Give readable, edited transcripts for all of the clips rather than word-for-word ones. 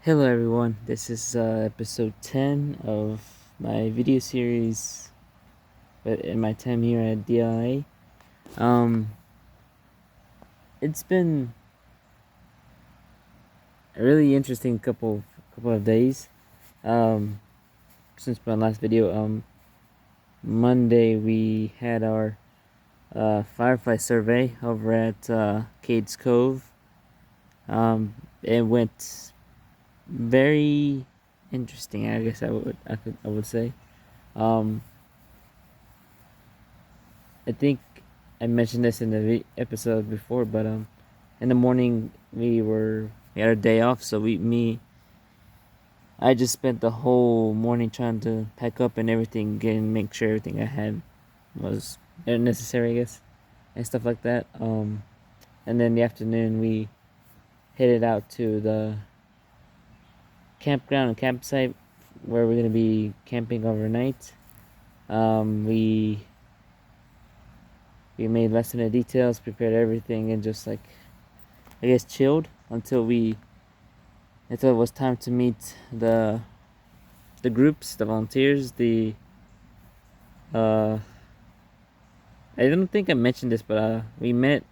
Hello everyone, this is episode 10 of my video series but in my time here at DLA. It's been a really interesting couple of days um, since my last video. Monday we had our Firefly survey over at Cades Cove. It went very interesting, I guess I would say. Um, I think I mentioned this in the episode before, but in the morning we had a day off, so I just spent the whole morning trying to pack up and everything, make sure everything I had was necessary, I guess, and stuff like that. And then the afternoon we headed out to the campground and campsite where we're gonna be camping overnight. We made less than the details, prepared everything, and just like I guess chilled until it was time to meet the groups, the volunteers, the uh I don't think I mentioned this, but we met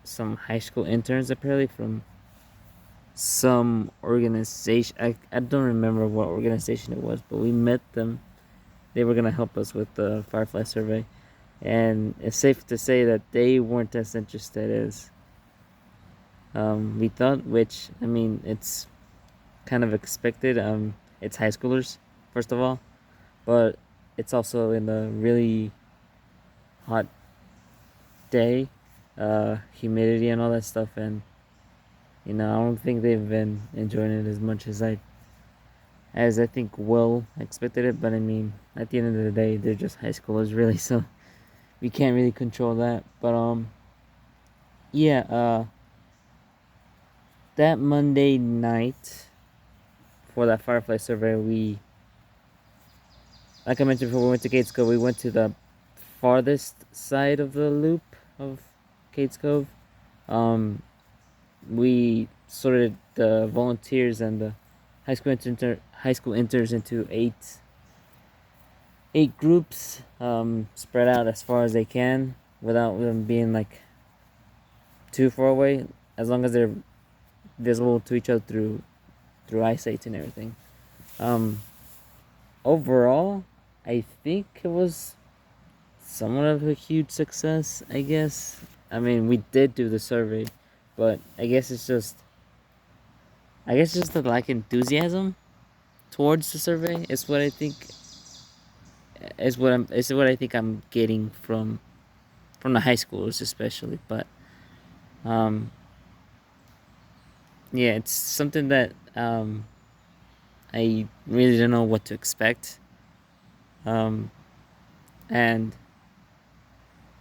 some high school interns apparently from some organization. I don't remember what organization it was, but we met them. They were gonna help us with the Firefly survey, and it's safe to say that they weren't as interested as we thought. Which I mean, it's kind of expected. It's high schoolers, first of all, but it's also in a really hot day, humidity and all that stuff, and I don't think they've been enjoying it as much as I think well expected it. But I mean, at the end of the day, they're just high schoolers, really, so we can't really control that. But yeah, that Monday night for that Firefly survey, like I mentioned before, we went to Gates Cove. We went to the farthest side of the loop of Gates Cove. Um, we sorted the volunteers and the high school interns into eight groups, spread out as far as they can without them being like too far away, as long as they're visible to each other through eyesight and everything. Um, Overall, I think it was somewhat of a huge success, I guess. I mean, we did do the survey, but I guess just the lack enthusiasm towards the survey is what I think is what I think I'm getting from the high schoolers especially. But um, yeah, it's something that I really don't know what to expect. Um, and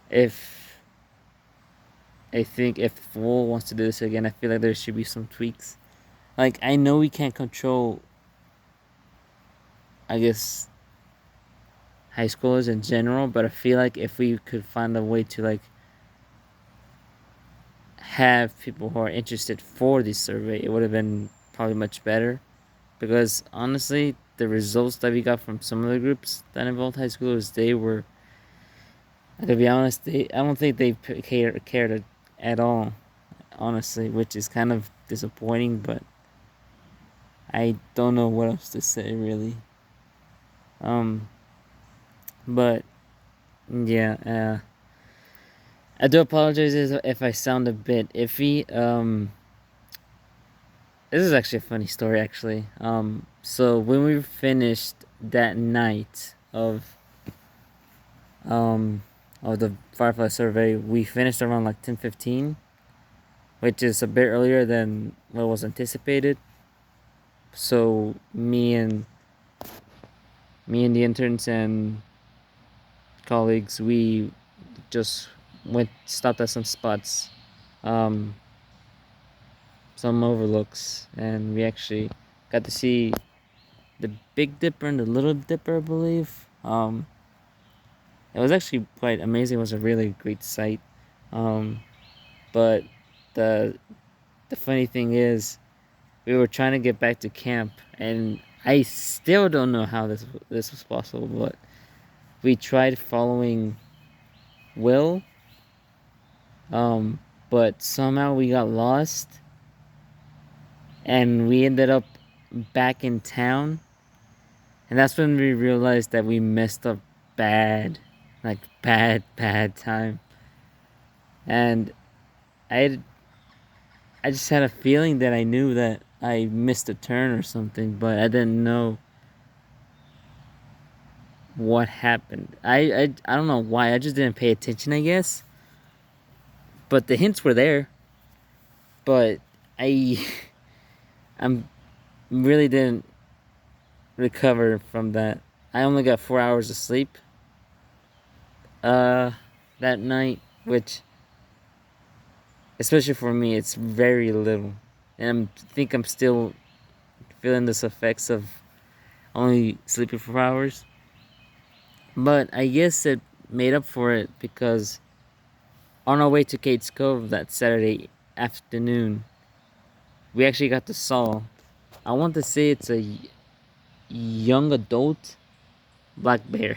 if I think if Wool wants to do this again, I feel like there should be some tweaks. Like I know we can't control, I guess, high schoolers in general, but I feel like if we could find a way to like have people who are interested for this survey, it would have been probably much better. Because honestly, the results that we got from some of the groups that involved high schoolers, they were, to be honest, I don't think they cared at all, honestly, which is kind of disappointing. But I don't know what else to say really. Um, but yeah, I do apologize if I sound a bit iffy. This is actually a funny story, actually. So when we finished that night um of the Firefly survey, we finished around like 10:15, which is a bit earlier than what was anticipated. So me and the interns and colleagues, we just stopped at some spots, um, some overlooks, and we actually got to see the Big Dipper and the Little Dipper, I believe. It was actually quite amazing. It was a really great sight. Um, but the the funny thing is, we were trying to get back to camp, and I still don't know how this was possible, but we tried following Will, um, but somehow we got lost, and we ended up back in town, and that's when we realized that we messed up bad, like bad time, and I I just had a feeling that I knew that I missed a turn or something, but I didn't know what happened. I don't know why. I just didn't pay attention, I guess. But the hints were there. But I I'm really didn't recover from that. I only got 4 hours of sleep uh that night, which especially for me it's very little. And I think I'm still feeling this effects of only sleeping for 4 hours. But I guess it made up for it because on our way to Kate's Cove that Saturday afternoon, we actually got to saw. I want to say it's a young adult black bear,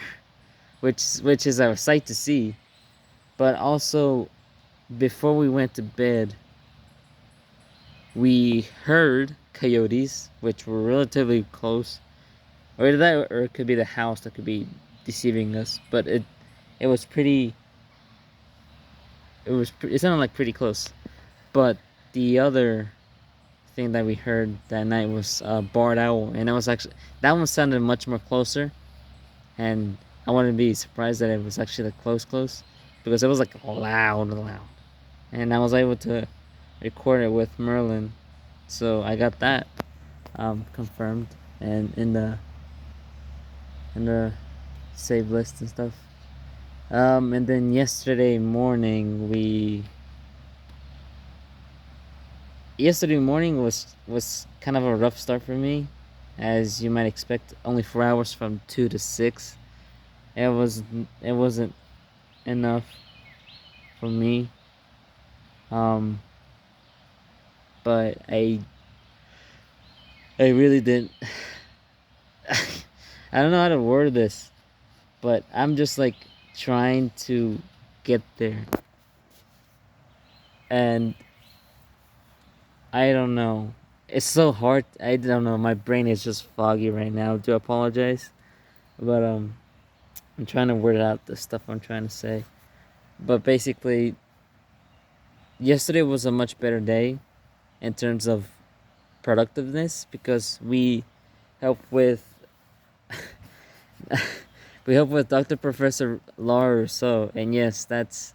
which is a sight to see. But also, before we went to bed, we heard coyotes, which were relatively close, or it could be the house that could be deceiving us. But it was pretty. It sounded like pretty close. But the other thing that we heard that night was barred owl, and it was actually that one sounded much more closer, and I wouldn't be surprised that it was actually the close because it was like loud, and I was able to record it with Merlin, so I got that confirmed and in the save list and stuff. And then yesterday morning was kind of a rough start for me, as you might expect. Only 4 hours from 2 to 6. It wasn't enough for me. Um, but I really didn't. I don't know how to word this, but I'm just like trying to get there, and I don't know. It's so hard. I don't know. My brain is just foggy right now. Do apologize, but I'm trying to word out the stuff I'm trying to say. But basically, yesterday was a much better day in terms of productiveness because we helped with we helped with Dr. Professor Laura Rousseau, and yes, that's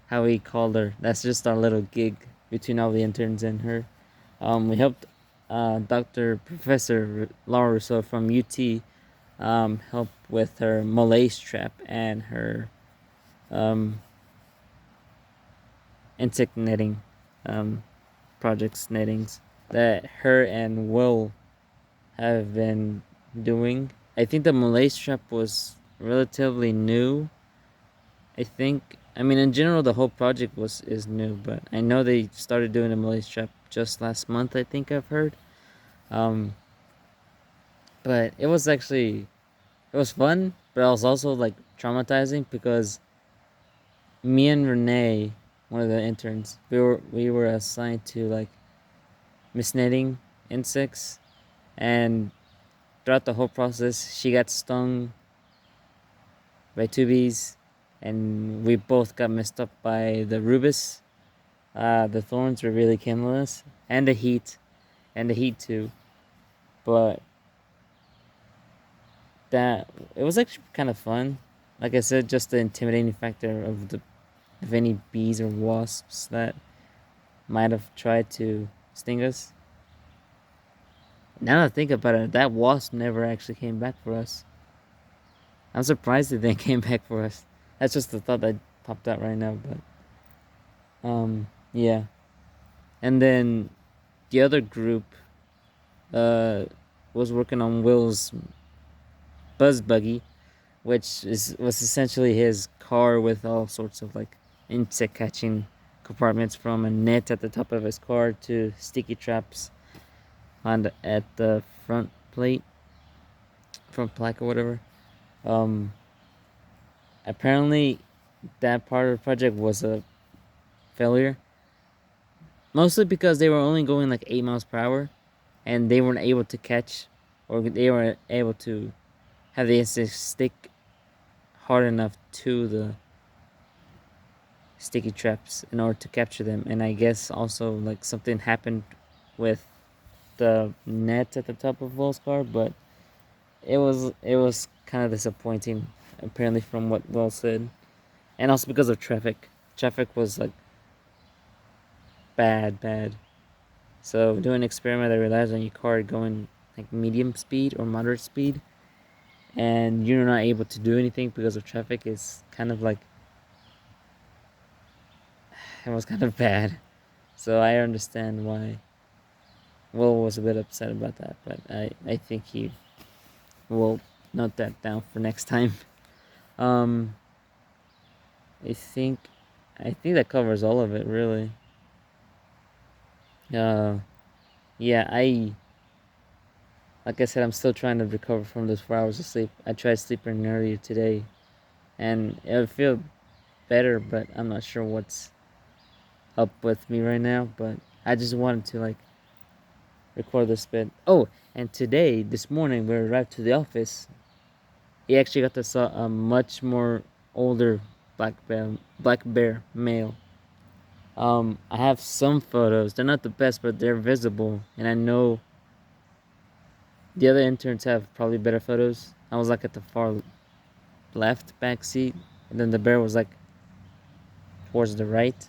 how we called her. That's just our little gig between all the interns and her. We helped Dr. Professor Laura Rousseau from UT help with her malaise trap and her um, insect netting projects knittings that her and Will have been doing. I think the malaise trap was relatively new. I mean, in general, the whole project is new, but I know they started doing the malaise trap just last month. I think I've heard. Um, but it was fun, but it was also like traumatizing because me and Renee, one of the interns, we were assigned to like misnetting insects, and throughout the whole process, she got stung by 2 bees, and we both got messed up by the rubus. The thorns were really killing us, and the heat too. But that it was actually kind of fun. Like I said, just the intimidating factor of any bees or wasps that might have tried to sting us. Now that I think about it, that wasp never actually came back for us. I'm surprised that they came back for us. That's just the thought that popped out right now, but yeah. And then the other group uh was working on Will's buzz buggy, which was essentially his car with all sorts of like insect catching compartments, from a net at the top of his car to sticky traps at the front plate, front plaque or whatever. Um, Apparently that part of the project was a failure, mostly because they were only going like 8 miles per hour, and they weren't able to catch, or they weren't able to have the insect stick hard enough to the sticky traps in order to capture them. And I guess also like something happened with the net at the top of Will's car, but it was kind of disappointing apparently from what Will said, and also because of traffic. Traffic was like bad. So doing an experiment that relies on your car going like medium speed or moderate speed, and you're not able to do anything because of traffic is kind of like, it was kind of bad. So I understand why Will was a bit upset about that, but I think he will note that down for next time. Um, I think I think that covers all of it really. Uh, yeah, like I said, I'm still trying to recover from those 4 hours of sleep. I tried sleeping earlier today, and it would feel better, but I'm not sure what's up with me right now. But I just wanted to like record this bit. Oh, and today, this morning, when we arrived to the office, he actually got to saw a much more older black bear male. I have some photos. They're not the best, but they're visible, and I know the other interns have probably better photos. I was like at the far left back seat, and then the bear was like towards the right,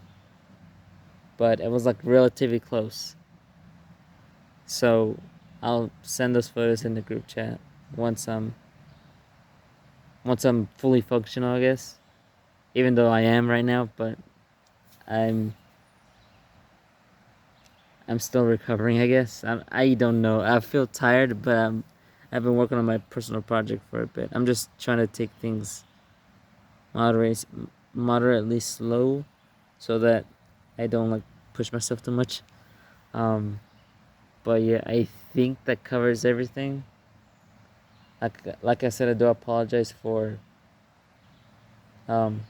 but it was like relatively close. So I'll send those photos in the group chat once I'm once I'm fully functional, I guess. Even though I am right now, but I'm I'm still recovering, I guess. I don't know. I feel tired, but I've been working on my personal project for a bit. I'm just trying to take things moderate, moderately slow, so that I don't like push myself too much. Um, but yeah, I think that covers everything. Like I said, I do apologize for um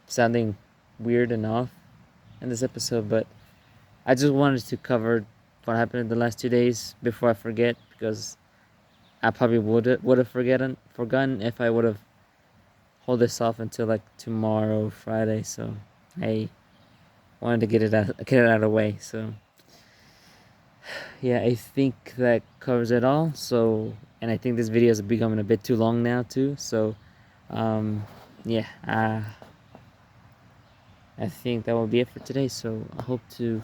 sounding weird and off in this episode, but I just wanted to cover what happened in the last 2 days before I forget, because I probably would have forgotten if I would have hold this off until like tomorrow, Friday. So I wanted to get it out of the way. So yeah, I think that covers it all. So, and I think this video is becoming a bit too long now too. So um, yeah, I think that will be it for today. So I hope to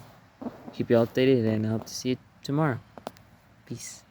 keep you updated, and I hope to see you tomorrow. Peace.